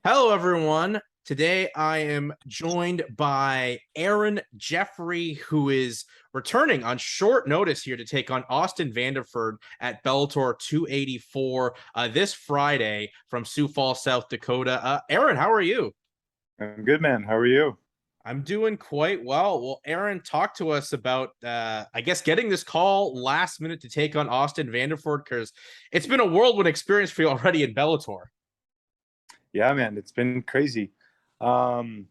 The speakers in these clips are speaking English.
Hello, everyone. Today I am joined by Aaron Jeffery, who is returning on short notice here to take on Austin Vanderford at Bellator 284 this Friday from Sioux Falls, South Dakota. Aaron, how are you? I'm good, man. How are you? I'm doing quite well. Well, Aaron, talk to us about, I guess, getting this call last minute to take on Austin Vanderford because it's been a whirlwind experience for you already in Bellator. Yeah, man, it's been crazy. Um,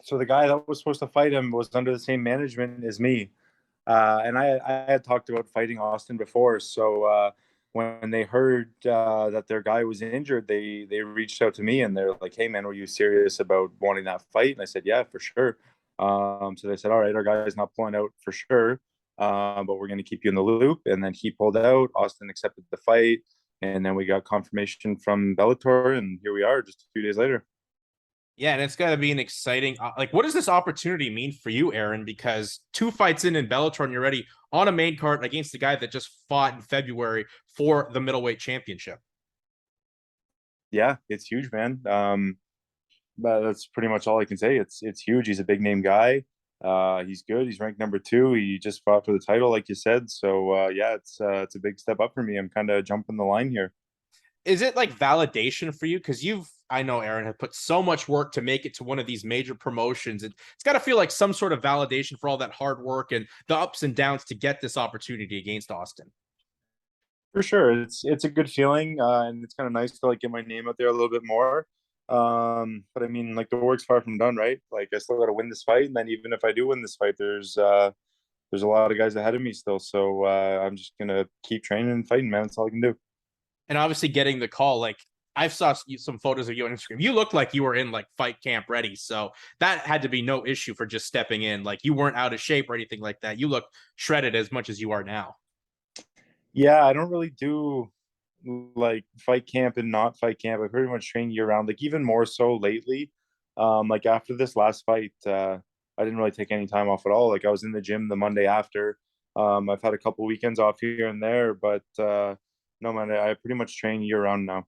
so the guy that was supposed to fight him was under the same management as me, and I had talked about fighting Austin before. So when they heard that their guy was injured, they reached out to me and they're like, "Hey, man, were you serious about wanting that fight?" And I said, "Yeah, for sure." So they said, "All right, our guy's not pulling out for sure, but we're going to keep you in the loop." And then he pulled out. Austin accepted the fight. And then we got confirmation from Bellator, and here we are just a few days later. Yeah, and it's got to be an exciting. Like, what does this opportunity mean for you, Aaron? Because two fights in Bellator, and you're already on a main card against the guy that just fought in February for the middleweight championship. Yeah, it's huge, man. But that's pretty much all I can say. It's huge. He's a big name guy. He's good. He's ranked number two. He just fought for the title, like you said. So yeah, it's a big step up for me. I'm kind of jumping the line here. Is it like validation for you? Because I know Aaron have put so much work to make it to one of these major promotions. It's got to feel like some sort of validation for all that hard work and the ups and downs to get this opportunity against Austin. For sure, it's a good feeling, and it's kind of nice to like get my name out there a little bit more. But I mean, like the work's far from done, right? Like I still got to win this fight, and then even if I do win this fight, there's a lot of guys ahead of me still. So I'm just gonna keep training and fighting, man. That's all I can do. And obviously getting the call, like I've saw some photos of you on Instagram. You looked like you were in like fight camp ready. So that had to be no issue for just stepping in. Like you weren't out of shape or anything like that. You look shredded as much as you are now. Yeah, I don't really do like fight camp and not fight camp. I pretty much train year round, like even more so lately. Like after this last fight, I didn't really take any time off at all. Like I was in the gym the Monday after. I've had a couple weekends off here and there, but no man, I pretty much train year round now.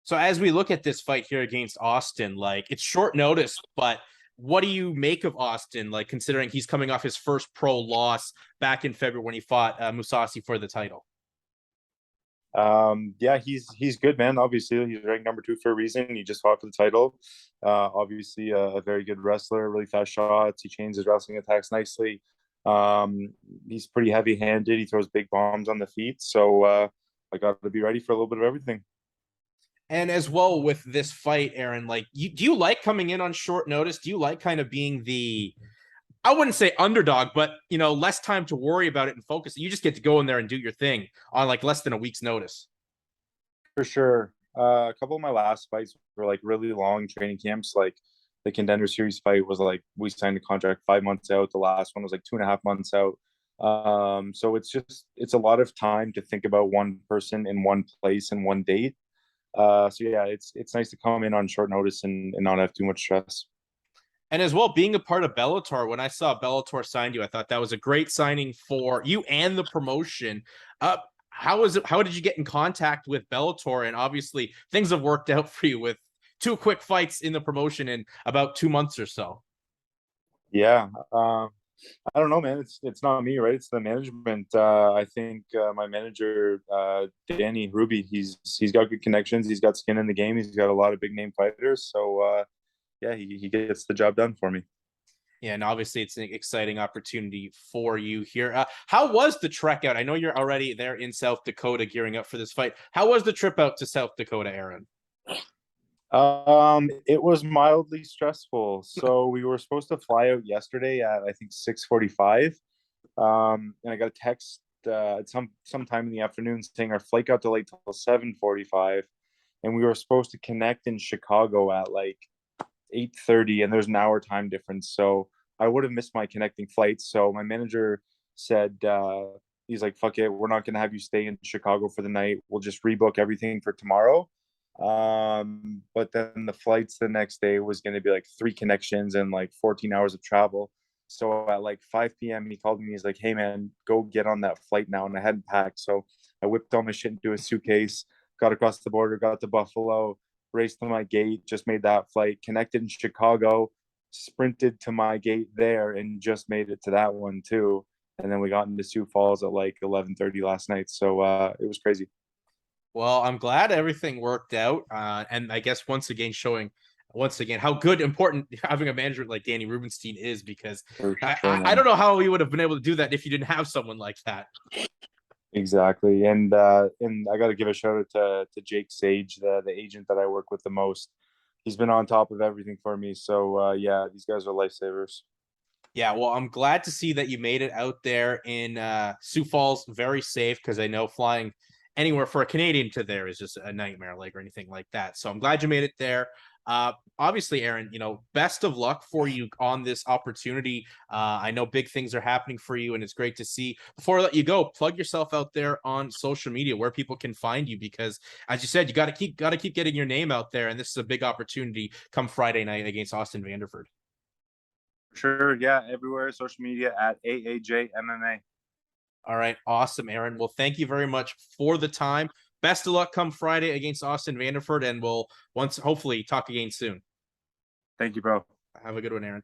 So as we look at this fight here against Austin, like it's short notice, but what do you make of Austin? Like considering he's coming off his first pro loss back in February when he fought Musasi for the title. Yeah, he's good, man. Obviously, he's ranked number two for a reason. He just fought for the title. Obviously, a very good wrestler, really fast shots. He chains his wrestling attacks nicely. He's pretty heavy-handed. He throws big bombs on the feet. So I got to be ready for a little bit of everything. And as well with this fight, Aaron, like do you like coming in on short notice? Do you like kind of being the I wouldn't say underdog, but less time to worry about it and focus. You just get to go in there and do your thing on like less than a week's notice. For sure. A couple of my last fights were like really long training camps. Like the Contender Series fight was like we signed a contract 5 months out. The last one was like 2.5 months out. So it's a lot of time to think about one person in one place and one date. So yeah, it's nice to come in on short notice and not have too much stress. And as well, being a part of Bellator, when I saw Bellator signed you, I thought that was a great signing for you and the promotion. How was it? How did you get in contact with Bellator? And obviously, things have worked out for you with two quick fights in the promotion in about 2 months or so. Yeah. I don't know, man. It's not me, right? It's the management. I think my manager, Danny Ruby, he's got good connections. He's got skin in the game. He's got a lot of big name fighters. So yeah, he gets the job done for me. Yeah, and obviously it's an exciting opportunity for you here. How was the trek out? I know you're already there in South Dakota gearing up for this fight. How was the trip out to South Dakota, Aaron? It was mildly stressful. So we were supposed to fly out yesterday at I think 6:45. And I got a text at sometime in the afternoon saying our flight got delayed till 7:45, and we were supposed to connect in Chicago at like 8:30, and there's an hour time difference. So I would have missed my connecting flight. So my manager said he's like, "Fuck it, we're not gonna have you stay in Chicago for the night. We'll just rebook everything for tomorrow." But then the flights the next day was going to be like three connections and like 14 hours of travel. So at like 5 p.m., he called me. He's like, "Hey, man, go get on that flight now." And I hadn't packed. So I whipped all my shit into a suitcase, got across the border, got to Buffalo, raced to my gate, just made that flight, connected in Chicago, sprinted to my gate there, and just made it to that one too. And then we got into Sioux Falls at like 11:30 last night. So it was crazy. Well, I'm glad everything worked out. And I guess once again showing how good important having a manager like Danny Rubenstein is, because For I, sure, I, I man. don't know how we would have been able to do that if you didn't have someone like that. Exactly. And I got to give a shout out to Jake Sage, the agent that I work with the most. He's been on top of everything for me. So yeah, these guys are lifesavers. Yeah, well, I'm glad to see that you made it out there in Sioux Falls very safe, because I know flying anywhere for a Canadian to there is just a nightmare, like, or anything like that. So I'm glad you made it there. Obviously, Aaron, best of luck for you on this opportunity. I know big things are happening for you, and it's great to see. Before I let you go, plug yourself out there on social media where people can find you, because as you said, you got to keep getting your name out there, and this is a big opportunity come Friday night against Austin Vanderford. Sure. Yeah. Everywhere, social media at AAJ MMA. All right. Awesome, Aaron. Well, thank you very much for the time. Best of luck come Friday against Austin Vanderford, and we'll hopefully talk again soon. Thank you, bro. Have a good one, Aaron.